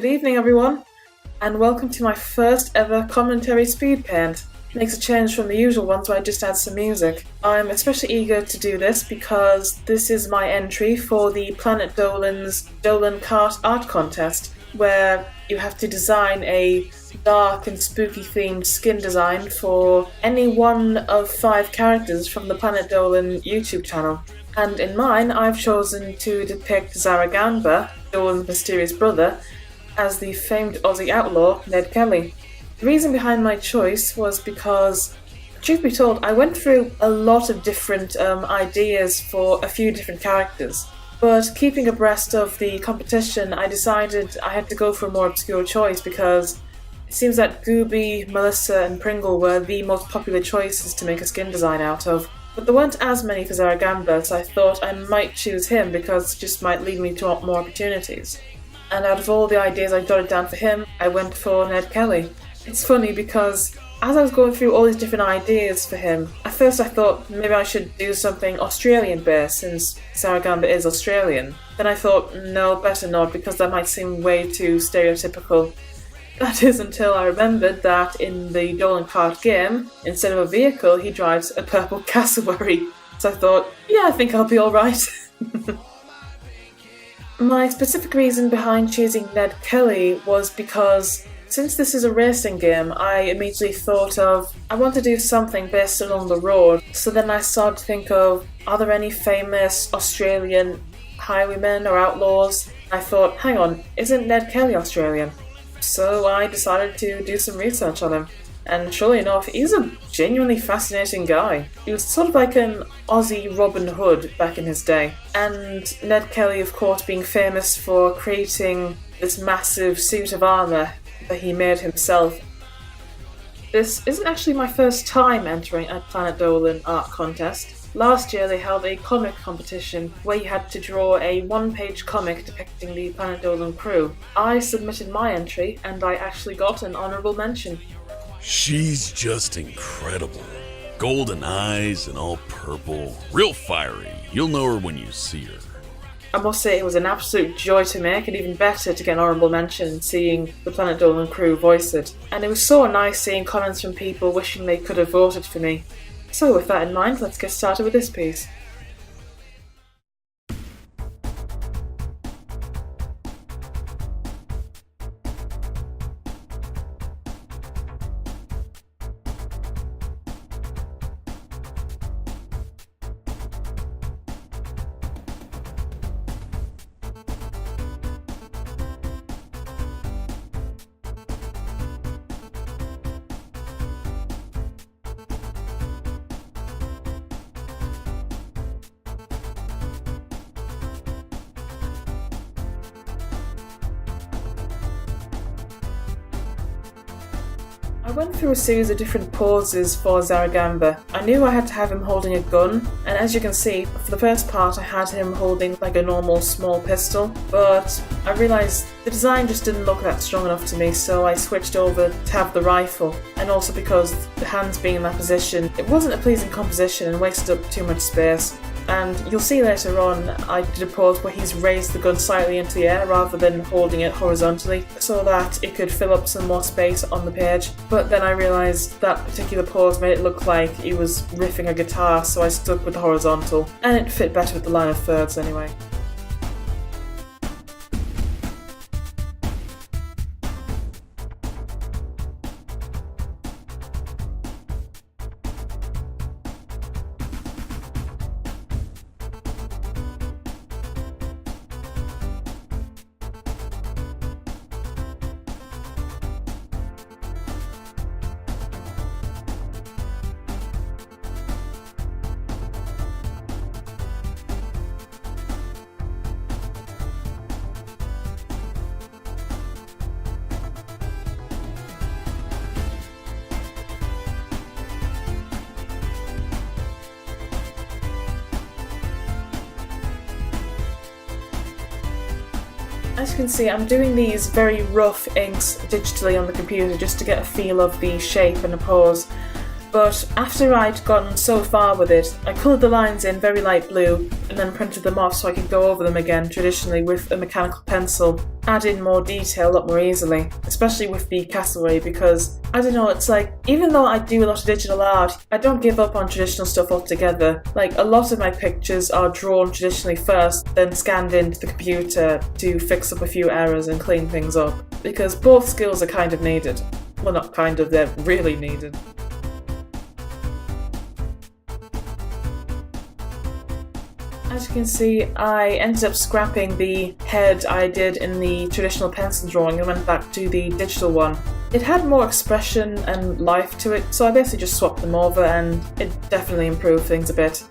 Good evening, everyone, and welcome to my first ever commentary Speedpaint. Makes a change from the usual ones where I just add some music. I'm especially eager to do this because this is my entry for the Planet Dolan's Dolan Kart art contest, where you have to design a dark and spooky themed skin design for any one of 5 characters from the Planet Dolan YouTube channel. And in mine, I've chosen to depict Zaraganba, Dolan's mysterious brother, as the famed Aussie outlaw Ned Kelly. The reason behind my choice was because, truth be told, I went through a lot of different ideas for a few different characters. But keeping abreast of the competition, I decided I had to go for a more obscure choice because it seems that Gooby, Melissa and Pringle were the most popular choices to make a skin design out of. But there weren't as many for Zaraganba, so I thought I might choose him because it just might lead me to more opportunities. And out of all the ideas I jotted down for him, I went for Ned Kelly. It's funny because as I was going through all these different ideas for him, at first I thought maybe I should do something Australian based since Zaraganba is Australian. Then I thought, no, better not, because that might seem way too stereotypical. That is until I remembered that in the DolanKart game, instead of a vehicle, he drives a purple Cassowary. So I thought, yeah, I think I'll be alright. My specific reason behind choosing Ned Kelly was because since this is a racing game, I immediately thought of, I want to do something based along the road. So then I started to think of, are there any famous Australian highwaymen or outlaws? I thought, hang on, isn't Ned Kelly Australian? So I decided to do some research on him. And surely enough, he's a genuinely fascinating guy. He was sort of like an Aussie Robin Hood back in his day. And Ned Kelly, of course, being famous for creating this massive suit of armour that he made himself. This isn't actually my first time entering a Planet Dolan art contest. Last year they held a comic competition where you had to draw a 1-page comic depicting the Planet Dolan crew. I submitted my entry and I actually got an honourable mention. She's just incredible. Golden eyes and all purple. Real fiery. You'll know her when you see her. I must say it was an absolute joy to make, and even better to get an honourable mention and seeing the Planet Dolan crew voice it. And it was so nice seeing comments from people wishing they could have voted for me. So with that in mind, let's get started with this piece. I went through a series of different poses for Zaraganba. I knew I had to have him holding a gun, and as you can see, for the first part I had him holding like a normal small pistol, but I realised the design just didn't look that strong enough to me, so I switched over to have the rifle, and also because the hands being in that position, it wasn't a pleasing composition and wasted up too much space. And you'll see later on, I did a pose where he's raised the gun slightly into the air rather than holding it horizontally so that it could fill up some more space on the page. But then I realised that particular pose made it look like he was riffing a guitar, so I stuck with the horizontal, and it fit better with the line of thirds anyway. As you can see, I'm doing these very rough inks digitally on the computer just to get a feel of the shape and the pose. But after I'd gotten so far with it, I coloured the lines in very light blue and then printed them off so I could go over them again traditionally with a mechanical pencil, add in more detail a lot more easily, especially with the Cassowary, because, I don't know, it's like, even though I do a lot of digital art, I don't give up on traditional stuff altogether. Like, a lot of my pictures are drawn traditionally first, then scanned into the computer to fix up a few errors and clean things up, because both skills are kind of needed. Well, not kind of, they're really needed. As you can see, I ended up scrapping the head I did in the traditional pencil drawing and went back to the digital one. It had more expression and life to it, so I basically just swapped them over and it definitely improved things a bit.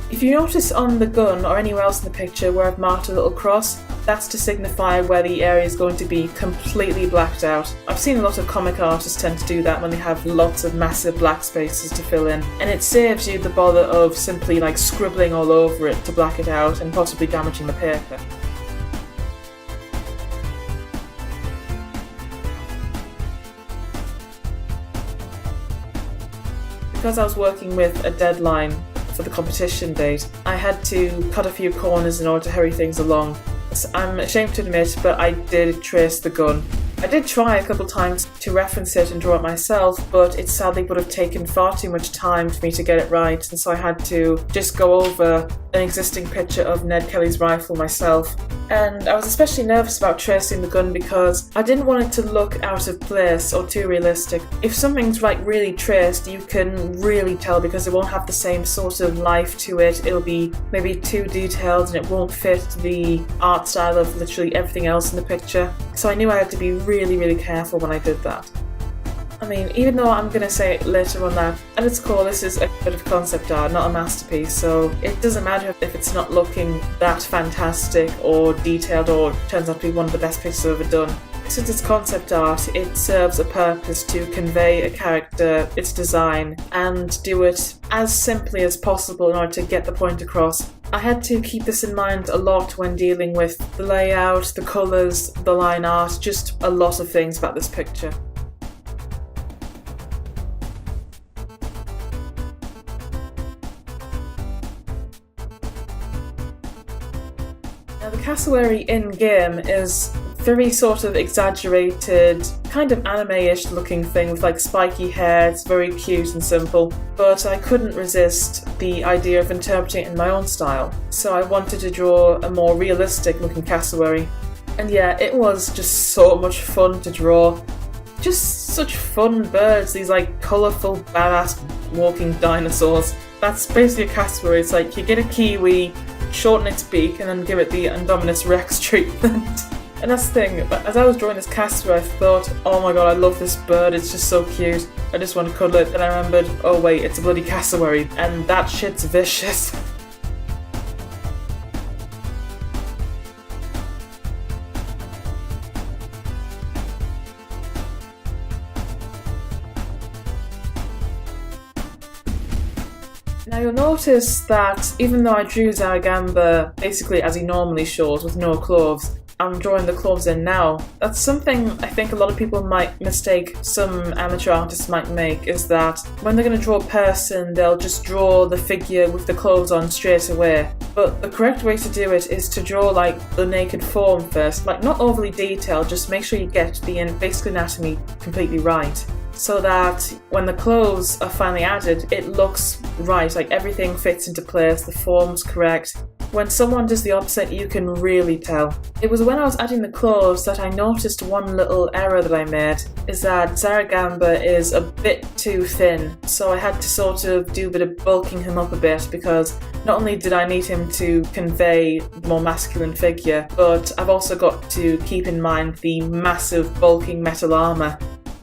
If you notice on the gun or anywhere else in the picture where I've marked a little cross, that's to signify where the area is going to be completely blacked out. I've seen a lot of comic artists tend to do that when they have lots of massive black spaces to fill in, and it saves you the bother of simply like scribbling all over it to black it out and possibly damaging the paper. Because I was working with a deadline for the competition date, I had to cut a few corners in order to hurry things along. So I'm ashamed to admit, but I did trace the gun. I did try a couple times to reference it and draw it myself, but it sadly would have taken far too much time for me to get it right, and so I had to just go over an existing picture of Ned Kelly's rifle myself. And I was especially nervous about tracing the gun because I didn't want it to look out of place or too realistic. If something's like really traced, you can really tell because it won't have the same sort of life to it. It'll be maybe too detailed and it won't fit the art style of literally everything else in the picture. So I knew I had to be really careful when I did that. I mean, even though I'm going to say later on that at its core this is a bit of concept art, not a masterpiece, so it doesn't matter if it's not looking that fantastic or detailed or turns out to be one of the best pictures I've ever done. Since it's concept art, it serves a purpose to convey a character, its design, and do it as simply as possible in order to get the point across. I had to keep this in mind a lot when dealing with the layout, the colours, the line art, just a lot of things about this picture. Now, the Cassowary in-game is very sort of exaggerated, kind of anime-ish looking thing with like spiky hair. It's very cute and simple, but I couldn't resist the idea of interpreting it in my own style, so I wanted to draw a more realistic looking Cassowary. And yeah, it was just so much fun to draw. Just such fun birds, these like colourful, badass walking dinosaurs. That's basically a Cassowary. It's like you get a kiwi, shorten its beak, and then give it the Indominus Rex treatment. And that's the thing, as I was drawing this Cassowary, I thought, oh my god, I love this bird, it's just so cute. I just want to cuddle it. Then I remembered, oh wait, it's a bloody Cassowary, and that shit's vicious. Now you'll notice that even though I drew Zaraganba basically as he normally shows with no clothes, I'm drawing the clothes in now. That's something I think a lot of people might mistake, some amateur artists might make, is that when they're going to draw a person, they'll just draw the figure with the clothes on straight away. But the correct way to do it is to draw like the naked form first, like not overly detailed, just make sure you get the basic anatomy completely right, so that when the clothes are finally added, it looks right, like everything fits into place, the form's correct. When someone does the opposite, you can really tell. It was when I was adding the clothes that I noticed one little error that I made, is that Zaraganba is a bit too thin, so I had to sort of do a bit of bulking him up a bit, because not only did I need him to convey the more masculine figure, but I've also got to keep in mind the massive bulking metal armour.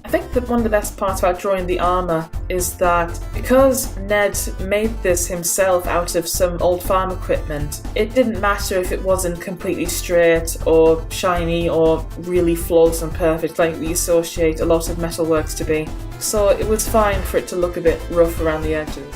I think that one of the best parts about drawing the armour is that because Ned made this himself out of some old farm equipment, it didn't matter if it wasn't completely straight or shiny or really flawless and perfect like we associate a lot of metalworks to be. So it was fine for it to look a bit rough around the edges.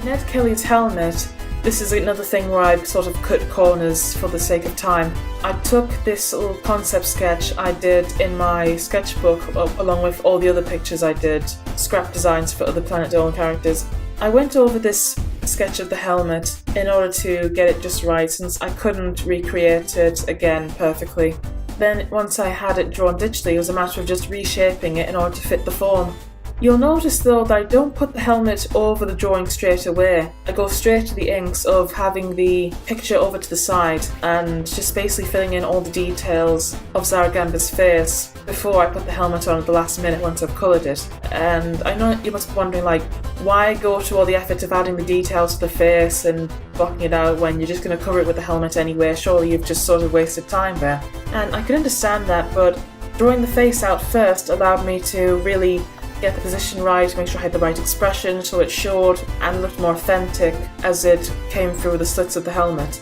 Ned Kelly's helmet, this is another thing where I've sort of cut corners for the sake of time. I took this little concept sketch I did in my sketchbook along with all the other pictures I did, scrap designs for other Planet Dolan characters. I went over this sketch of the helmet in order to get it just right since I couldn't recreate it again perfectly. Then once I had it drawn digitally, it was a matter of just reshaping it in order to fit the form. You'll notice though that I don't put the helmet over the drawing straight away. I go straight to the inks of having the picture over to the side and just basically filling in all the details of Zaraganba's face before I put the helmet on at the last minute once I've coloured it. And I know you must be wondering, like, why go to all the effort of adding the details to the face and blocking it out when you're just going to cover it with the helmet anyway? Surely you've just sort of wasted time there. And I can understand that, but drawing the face out first allowed me to really get the position right, make sure I had the right expression so it showed and looked more authentic as it came through the slits of the helmet.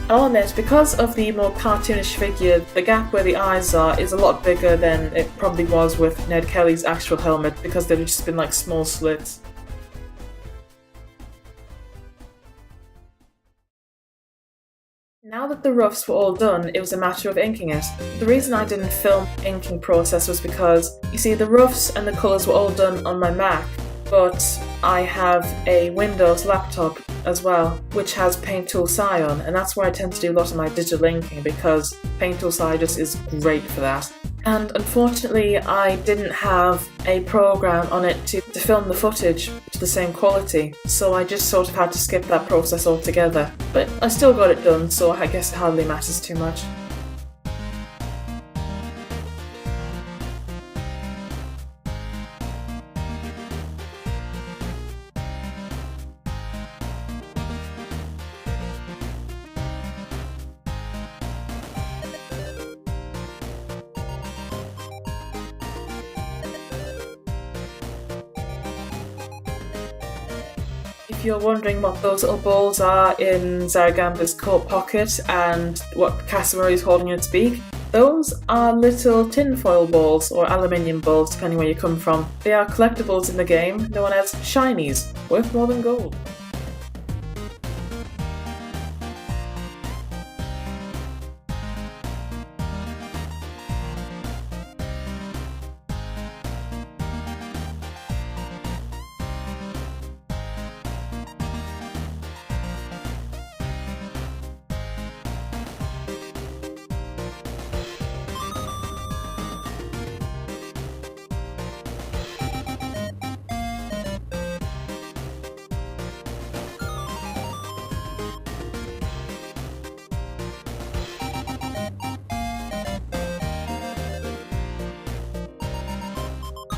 I'll admit, because of the more cartoonish figure, the gap where the eyes are is a lot bigger than it probably was with Ned Kelly's actual helmet because they've just been like small slits. Now that the roughs were all done, it was a matter of inking it. The reason I didn't film the inking process was because, you see, the roughs and the colours were all done on my Mac, but I have a Windows laptop as well, which has Paint Tool SI on, and that's where I tend to do a lot of my digital inking because Paint Tool SI just is great for that. And unfortunately, I didn't have a program on it to film the footage to the same quality, so I just sort of had to skip that process altogether. But I still got it done, so I guess it hardly matters too much. If you're wondering what those little balls are in Zaraganba's coat pocket and what Cassowary is holding in its beak, those are little tinfoil balls or aluminium balls depending where you come from. They are collectibles in the game known as shinies, worth more than gold.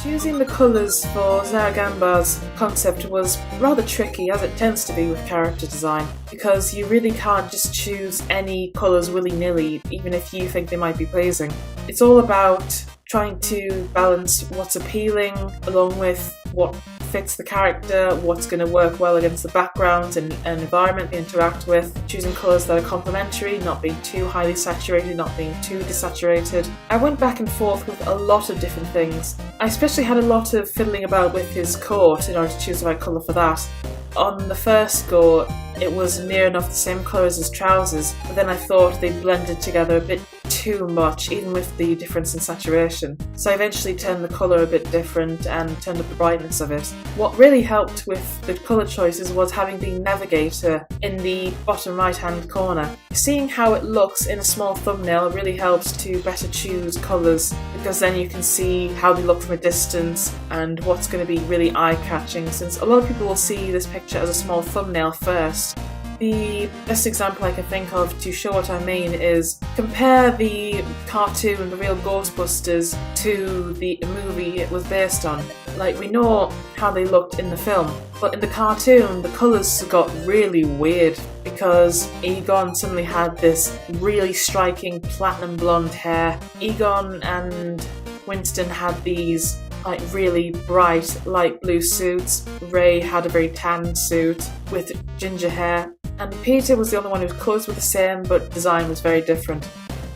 Choosing the colours for Zaraganba's concept was rather tricky, as it tends to be with character design, because you really can't just choose any colours willy-nilly, even if you think they might be pleasing. It's all about trying to balance what's appealing along with what fits the character, what's going to work well against the background and environment they interact with, choosing colours that are complementary, not being too highly saturated, not being too desaturated. I went back and forth with a lot of different things. I especially had a lot of fiddling about with his coat in order to choose the right colour for that. On the first go, it was near enough the same colour as his trousers, but then I thought they blended together a bit too much, even with the difference in saturation. So I eventually turned the colour a bit different and turned up the brightness of it. What really helped with the colour choices was having the navigator in the bottom right hand corner. Seeing how it looks in a small thumbnail really helps to better choose colours, because then you can see how they look from a distance and what's going to be really eye-catching, since a lot of people will see this picture as a small thumbnail first. The best example I can think of to show what I mean is compare the cartoon, the real Ghostbusters, to the movie it was based on. Like, we know how they looked in the film, but in the cartoon the colours got really weird because Egon suddenly had this really striking platinum blonde hair. Egon and Winston had these like really bright light blue suits. Ray had a very tan suit with ginger hair. And Peter was the only one whose clothes were the same, but design was very different.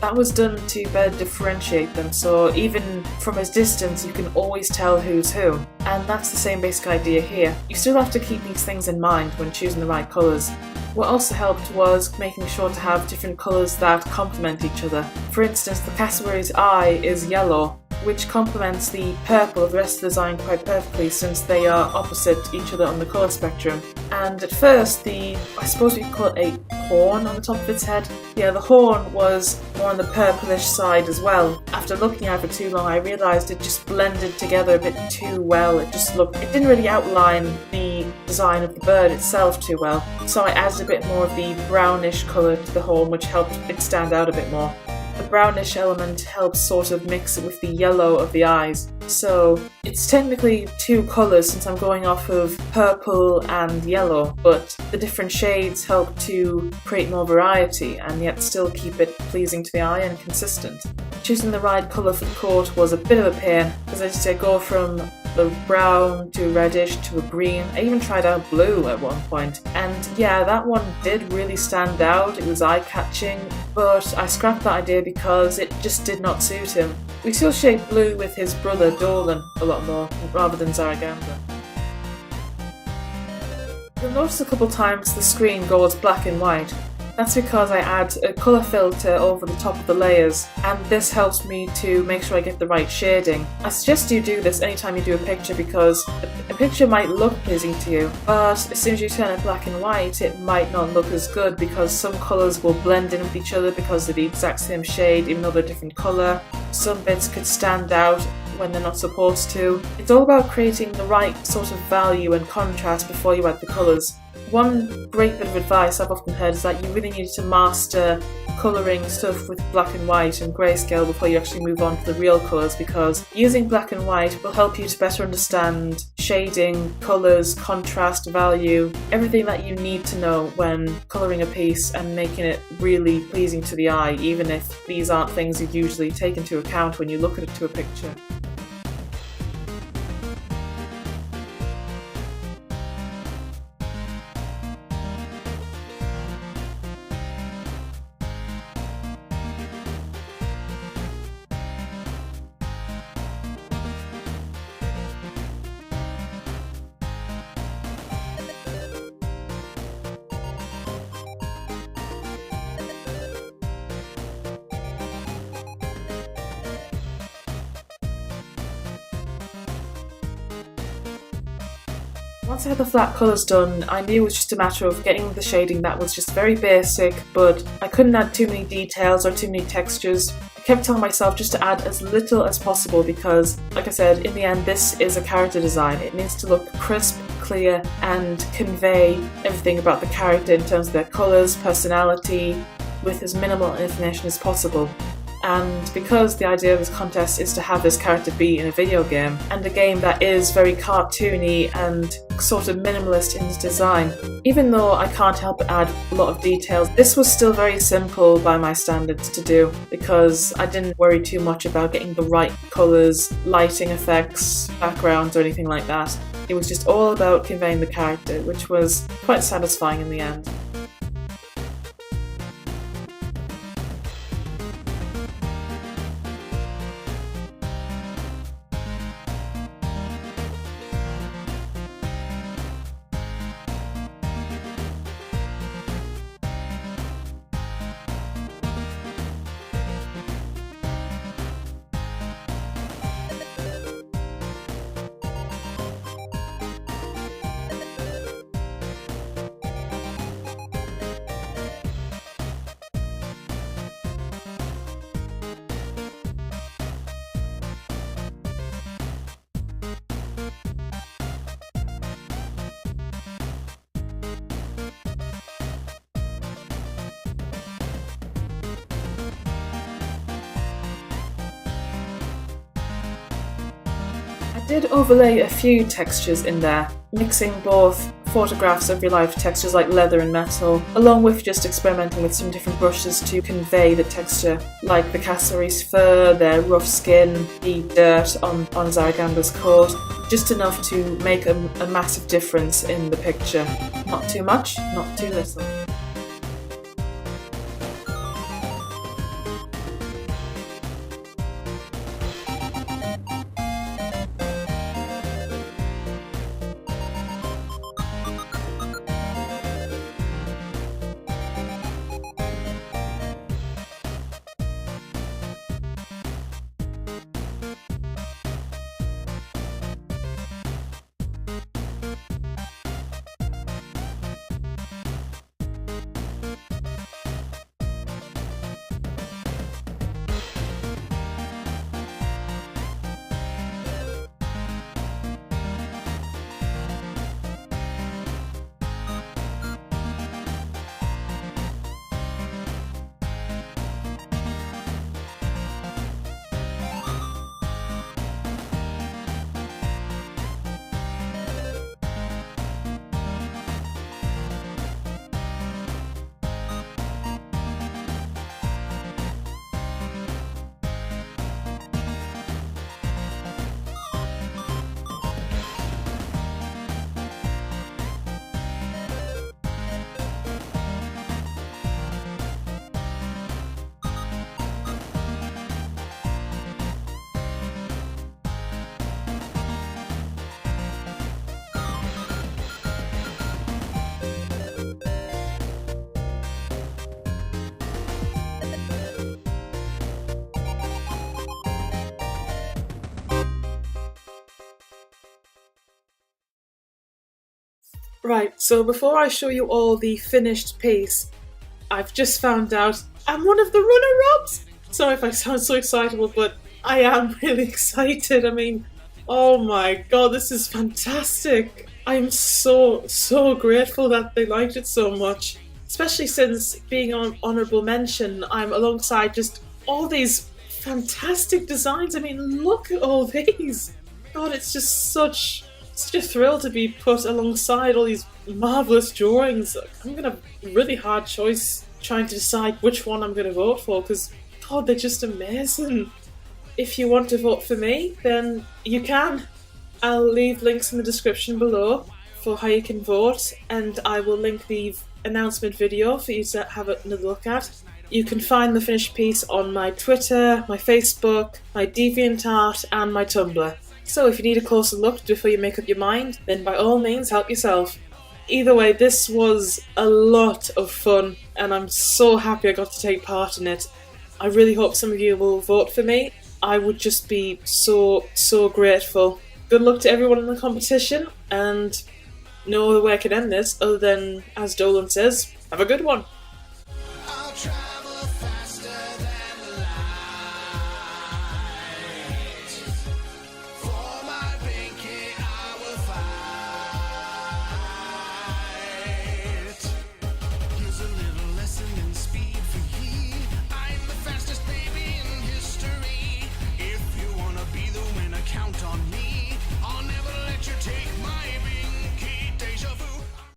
That was done to better differentiate them, so even from a distance you can always tell who's who. And that's the same basic idea here. You still have to keep these things in mind when choosing the right colours. What also helped was making sure to have different colours that complement each other. For instance, the Cassowary's eye is yellow, which complements the purple of the rest of the design quite perfectly since they are opposite each other on the colour spectrum. And at first, I suppose we could call it a horn on the top of its head. Yeah, the horn was more on the purplish side as well. After looking at it for too long, I realised it just blended together a bit too well. It didn't really outline the design of the bird itself too well. So I added a bit more of the brownish colour to the horn, which helped it stand out a bit more. The brownish element helps sort of mix it with the yellow of the eyes. So it's technically two colours since I'm going off of purple and yellow, but the different shades help to create more variety and yet still keep it pleasing to the eye and consistent. Choosing the right colour for the coat was a bit of a pain, because I just go from the brown to reddish to a green. I even tried out blue at one point, and yeah, that one did really stand out. It was eye-catching, but I scrapped that idea because it just did not suit him. We associate blue with his brother Dolan a lot more, rather than Zaraganba. You'll notice a couple times the screen goes black and white. That's because I add a colour filter over the top of the layers, and this helps me to make sure I get the right shading. I suggest you do this anytime you do a picture because a picture might look pleasing to you, but as soon as you turn it black and white it might not look as good because some colours will blend in with each other because they're the exact same shade even though they're different colour. Some bits could stand out when they're not supposed to. It's all about creating the right sort of value and contrast before you add the colours. One great bit of advice I've often heard is that you really need to master colouring stuff with black and white and grayscale before you actually move on to the real colours, because using black and white will help you to better understand shading, colours, contrast, value, everything that you need to know when colouring a piece and making it really pleasing to the eye, even if these aren't things you usually take into account when you look at it to a picture. Once I had the flat colours done, I knew it was just a matter of getting the shading that was just very basic, but I couldn't add too many details or too many textures. I kept telling myself just to add as little as possible because, like I said, in the end this is a character design. It needs to look crisp, clear and convey everything about the character in terms of their colours, personality, with as minimal information as possible. And because the idea of this contest is to have this character be in a video game, and a game that is very cartoony and sort of minimalist in its design, even though I can't help but add a lot of details, this was still very simple by my standards to do because I didn't worry too much about getting the right colours, lighting effects, backgrounds or anything like that. It was just all about conveying the character, which was quite satisfying in the end. I did overlay a few textures in there, mixing both photographs of real life textures like leather and metal, along with just experimenting with some different brushes to convey the texture, like the Cassowary's fur, their rough skin, the dirt on Zaraganba's coat, just enough to make a massive difference in the picture. Not too much, not too little. Right, so before I show you all the finished piece, I've just found out I'm one of the runner-ups! Sorry if I sound so excitable, but I am really excited. I mean, oh my god, this is fantastic! I'm so grateful that they liked it so much. Especially since being on honourable mention, I'm alongside just all these fantastic designs. I mean, look at all these! God, it's just such a thrill to be put alongside all these marvellous drawings. I'm gonna have a really hard choice trying to decide which one I'm gonna vote for, because God, they're just amazing. If you want to vote for me, then you can. I'll leave links in the description below for how you can vote, and I will link the announcement video for you to have another look at. You can find the finished piece on my Twitter, my Facebook, my DeviantArt, and my Tumblr. So if you need a closer look before you make up your mind, then by all means help yourself. Either way, this was a lot of fun, and I'm so happy I got to take part in it. I really hope some of you will vote for me. I would just be so grateful. Good luck to everyone in the competition, and no other way I can end this other than, as Dolan says, have a good one.